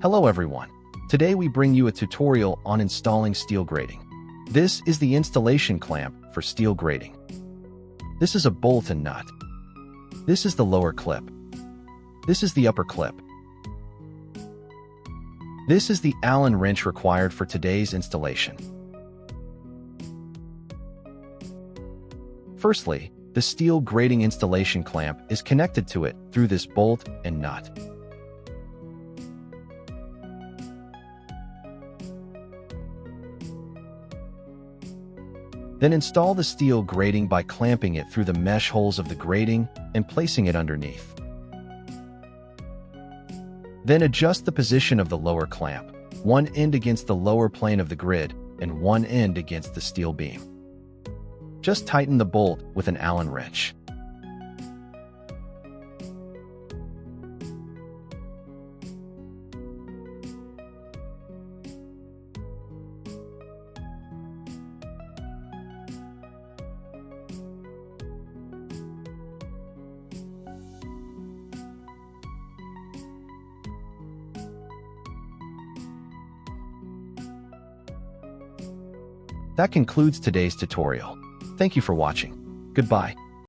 Hello everyone. Today we bring you a tutorial on installing steel grating. This is the installation clamp for steel grating. This is a bolt and nut. This is the lower clip. This is the upper clip. This is the Allen wrench required for today's installation. Firstly, the steel grating installation clamp is connected to it through this bolt and nut. Then install the steel grating by clamping it through the mesh holes of the grating and placing it underneath. Then adjust the position of the lower clamp, one end against the lower plane of the grid and one end against the steel beam. Just tighten the bolt with an Allen wrench. That concludes today's tutorial. Thank you for watching. Goodbye.